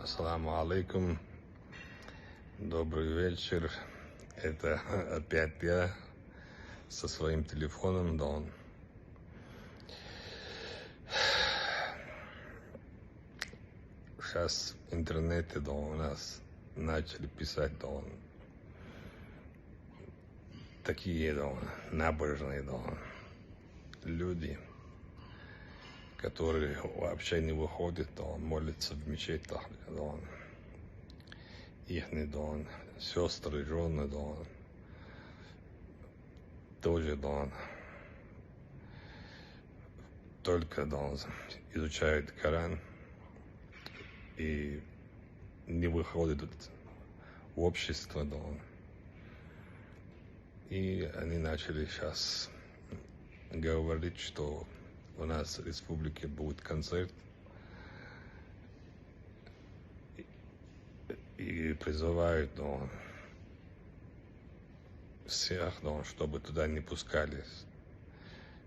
Ассаламу алейкум. Добрый вечер. Это опять я со своим телефоном, Дон. Сейчас в интернете, Дон, у нас начали писать, Дон, такие, Дон, набожные, Дон, люди, которые вообще не выходят, Дон, молятся в мечетях, Дон. Ихний, Дон, сестры, жены, Дон, тоже, Дон, только, Дон, изучают Коран и не выходят в общество, Дон. И они начали сейчас говорить, что у нас в республике будет концерт, и призывают, Дон, всех, Дон, чтобы туда не пускали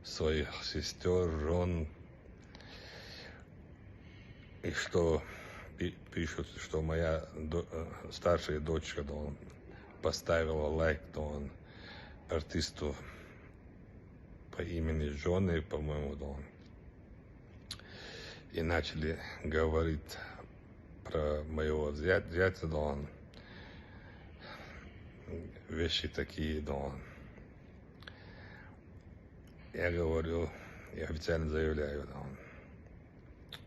своих сестер, жен, и что пишут, что моя старшая дочка, Дон, поставила лайк, Дон, артисту по имени Джонни, по-моему, Дон, и начали говорить про моего зятя, Дон, вещи такие, Дон. Я говорю, я официально заявляю, Дон,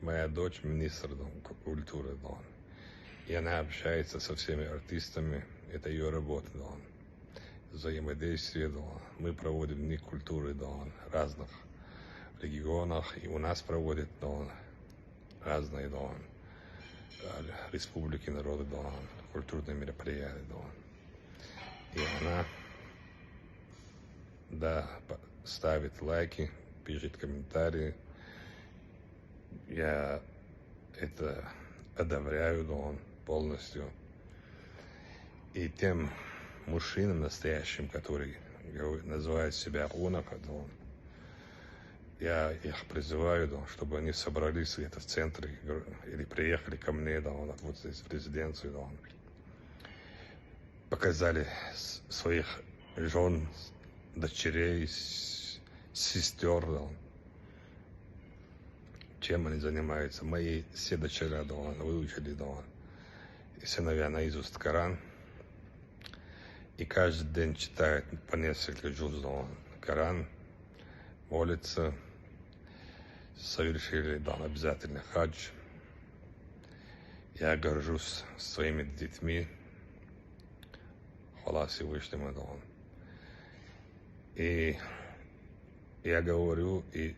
моя дочь министр, Дон, культуры, Дон, и она общается со всеми артистами, это ее работа, Дон, взаимодействие, Дон. Мы проводим дни культуры, Дон, в разных регионах, и у нас проводят, Дон, разные, Дон, республики народа, Дон, культурные мероприятия, Дон. И она, да, ставит лайки, пишет комментарии. Я это одобряю, Дон, полностью. И тем мужчинам настоящим, которые называют себя унака, Дон, я их призываю, Дон, чтобы они собрались где-то в центре или приехали ко мне, Дон, вот здесь в резиденцию, Дон. Показали своих жен, дочерей, сестер, Дон, чем они занимаются. Мои все дочеря, Дон, выучили, Дон, и сыновья наизусть Коран. И каждый день читают по несколько джуз, Дон, Коран, молятся, совершили, Дон, обязательно хадж. Я горжусь своими детьми, хвала Всевышнему, Дон. И я говорю и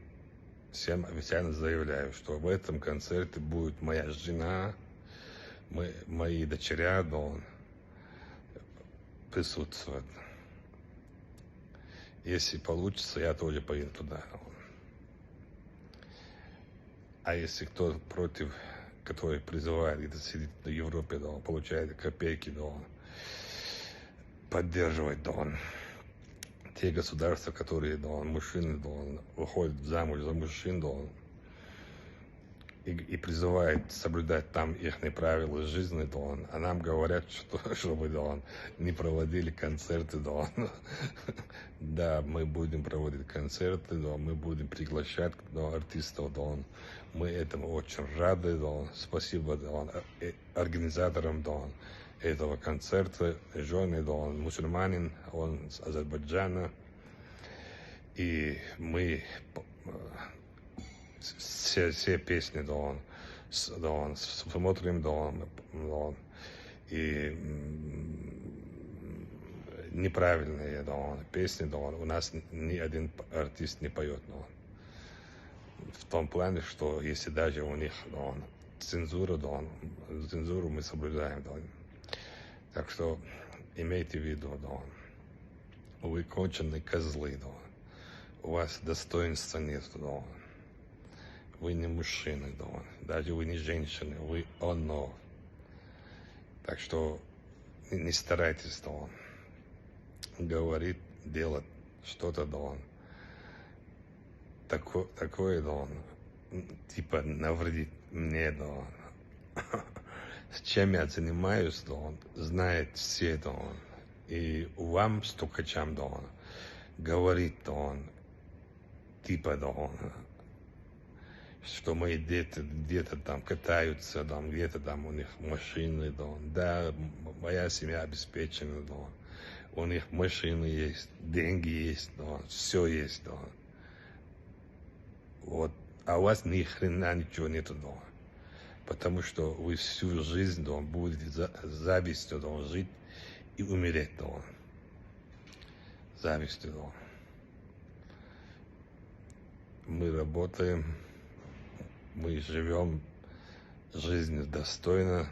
всем официально заявляю, что в этом концерте будет моя жена, мои дочеря, Дон, присутствовать. Если получится, я тоже поеду туда. А если кто против, который призывает, где-то сидит в Европе, Дон, получает копейки, Дон, поддерживать, Дон, те государства, которые, Дон, мужчины, Дон, выходят замуж за мужчин, Дон, и призывает соблюдать там их правила жизни, Дон, а нам говорят, что, чтобы, Дон, не проводили концерты, Дон. Да, мы будем проводить концерты, Дон, мы будем приглашать, Дон, артистов, Дон. Мы этому очень рады, Дон. Спасибо, Дон, организаторам, Дон, этого концерта. Джонни, Дон, мусульманин, он с Азербайджана. И мы все песни, Дон, смотрим, Дон, и неправильные, Дон, песни, Дон, у нас ни один артист не поет, Дон. В том плане, что если даже у них, Дон, цензура, Дон, цензуру мы соблюдаем, Дон. Так что имейте в виду, Дон, вы конченые козлы, Дон, у вас достоинства нет, Дон. Вы не мужчины, Дон, даже вы не женщины, вы оно. Так что не старайтесь, Дон, говорить, делать что-то, Дон, такое, Дон, типа навредить мне, Дон. с чем я занимаюсь, да, знает все, да, и вам, стукачам, да, говорит, да, типа, да, что мои дети где-то там катаются, там, где-то там у них машины, да, моя семья обеспечена, да, у них машины есть, деньги есть, да, все есть, да. Вот, а у вас ни хрена ничего нету, да. Потому что вы всю жизнь, да, будете завистью, да, жить и умереть, да. Завистью, да. Мы работаем, мы живем жизнь достойно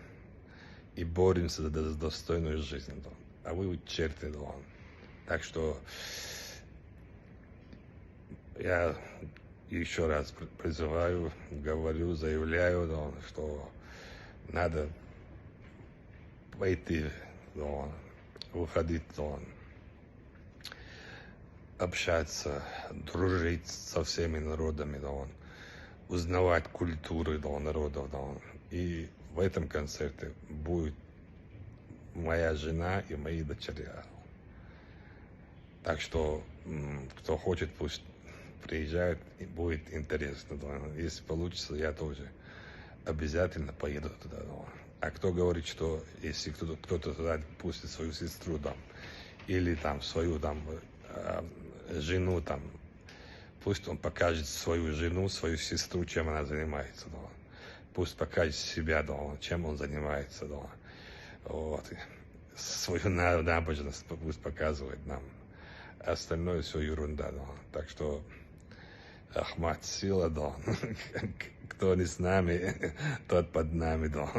и боремся за достойную жизнь, да. А вы черти, да. Так что я еще раз призываю, говорю, заявляю, да, что надо пойти, да, выходить, да, общаться, дружить со всеми народами, да, узнавать культуры, да, народов, да. И в этом концерте будет моя жена и мои дочеря. Так что, кто хочет, пусть приезжает, и будет интересно, да. Если получится, я тоже обязательно поеду туда, да. А кто говорит, что если кто-то туда пустит свою сестру, там, или там свою там жену, там, пусть он покажет свою жену, свою сестру, чем она занимается, да. Пусть покажет себя, да, чем он занимается, да. Вот. Свою набожность пусть показывает нам. Остальное все ерунда, да. Так что Ахмат, сила, да. Кто не с нами, тот под нами, да.